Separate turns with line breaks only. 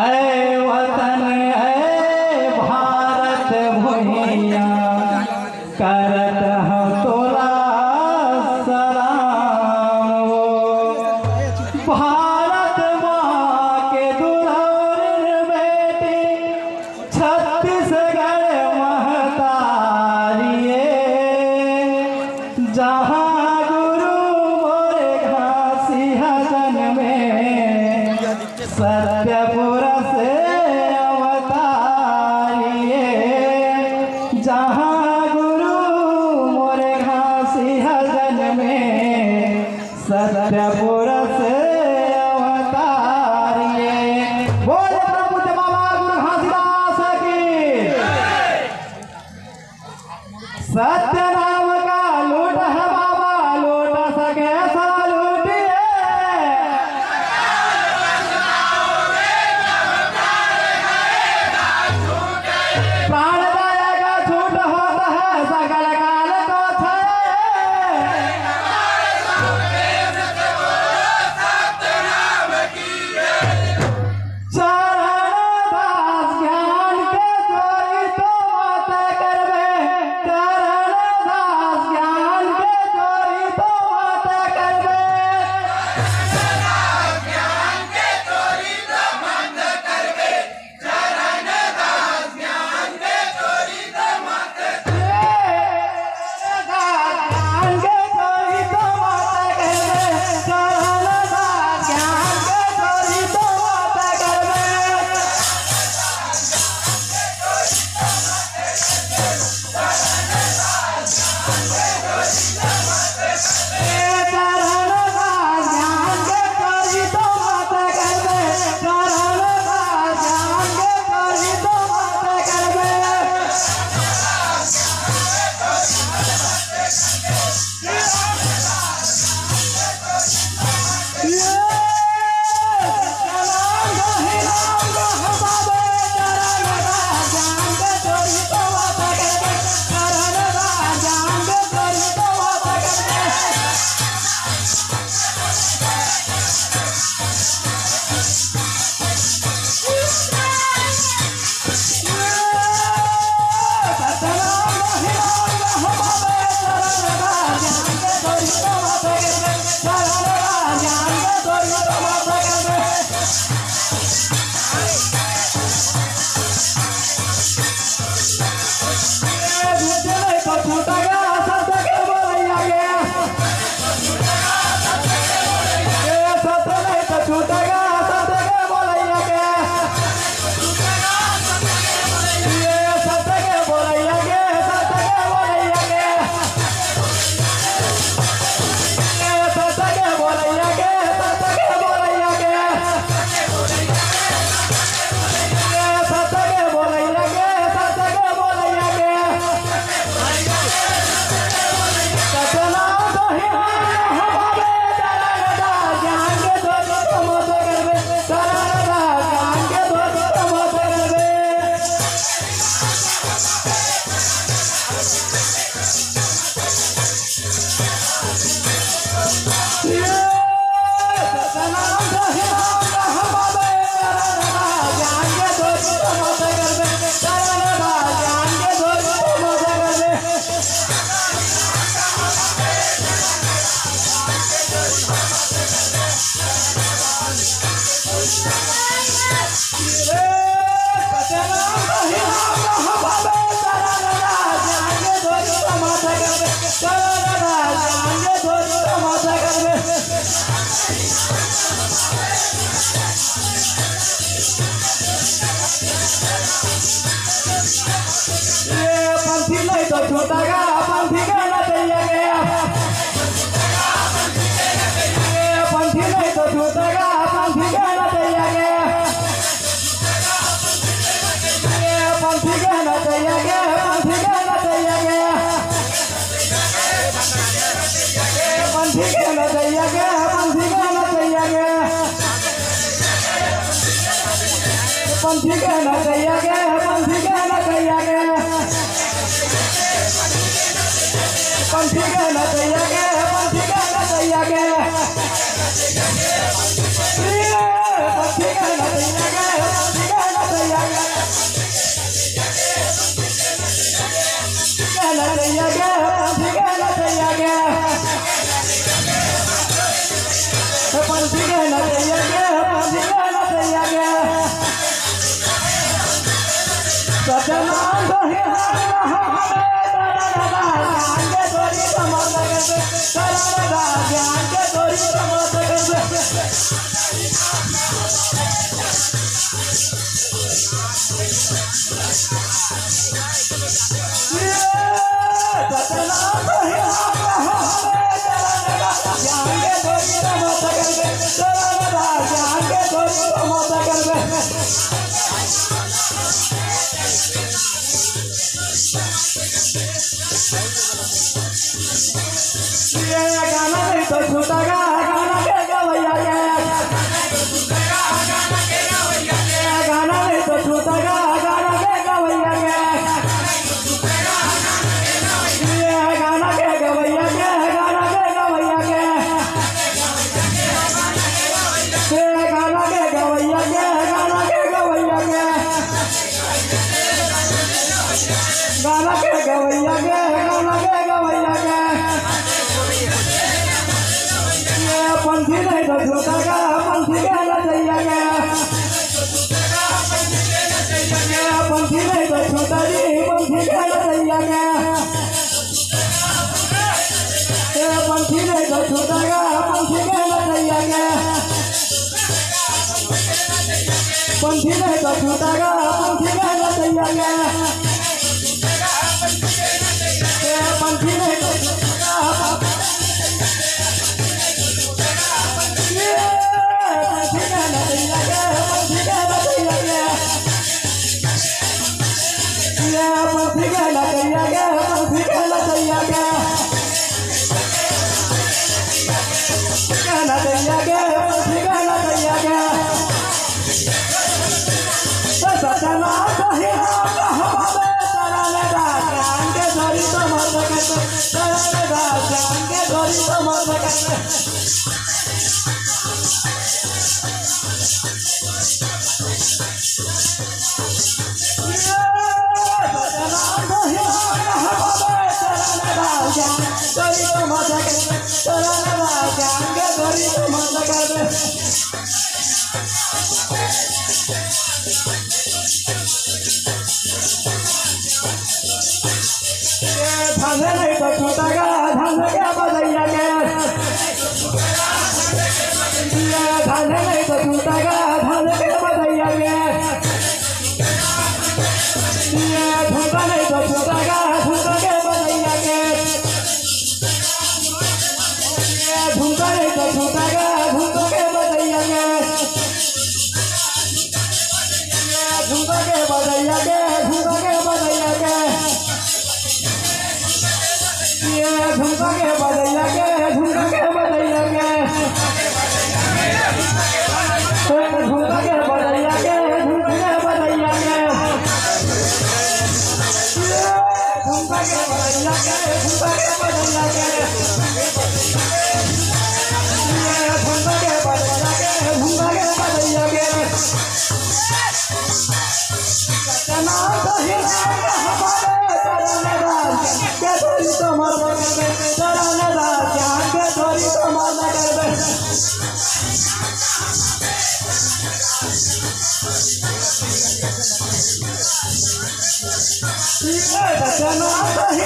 ऐ वतन ऐ भारत भूमिया करत हम तोरा सलाम हो। भारत माँ के दुलार बेटी छत्तीसगढ़ महतारिये, जहाँ गुरु मोरे घासी जन्मे सत्यपुर से अवतारिये, जहाँ गुरु मोरे घासी जन्मे सत्यपुर से अवतारिये। बोल प्रभु बाबा गुरु घासीदास की। सत्य नाम का लूट है बाबा, लूट सके लूटिए। प्राण जाएगा झूठ होता है सकल काल को चरण दास ज्ञान के चोरी तो मत करबे, चरण दास ज्ञान के चोरी तो मत करबे। छोटा गा पंथी का नचैया गया, पंथी नहीं तो छोटा गा पंथी का नचैया गया, पंथी का नचैया गया, पंथी का नचैया गया, पंथी का नचैया गया, पंथी का नचैया गया, पंथी का नचैया गया, पंथी का नचैया गया, पंथी का नचैया गया, पंथी का नचैया गया, पंथी का नचैया गया। ज्ञान के चोरी तो मत करबे गाना नहीं तो छूटा गाना के गवैया गाना नहीं तो छूटा गाना के गवैया गाना के गवैया गाना के गवैया गाना के गवैया गाना के गवैया गाना के गवैया गाना के गवैया पंथी नहीं तो छूटा पंथी के नचैया पंथी नहीं तो छूटा जी पंथी के नचैया पंथी नहीं तो छूटा पंथी के नचैया पंथी नहीं तो छूटा पंथी के नचैया पंथी नहीं तो धाने नहीं तो छूटा धाने के बजैया धाने नहीं तो छूटा धाने के बजैया झुमका नहीं तो छूटा झुमका के बजैया झुमका नहीं तो छूटा झुमका के बजैया झुमका के बजैया झुमका के बजैया झुमका के बजैया झुमका के बजैया झुमका के बजैया झुमका के बजैया झुमका के बजैया झुमका के बजैया झुमका के बजैया झुमका के बजैया सतना दही हमारे तरनेदार के चोरी तो मत करबे तरनेदार ज्ञान के चोरी तो मत करबे सतना दही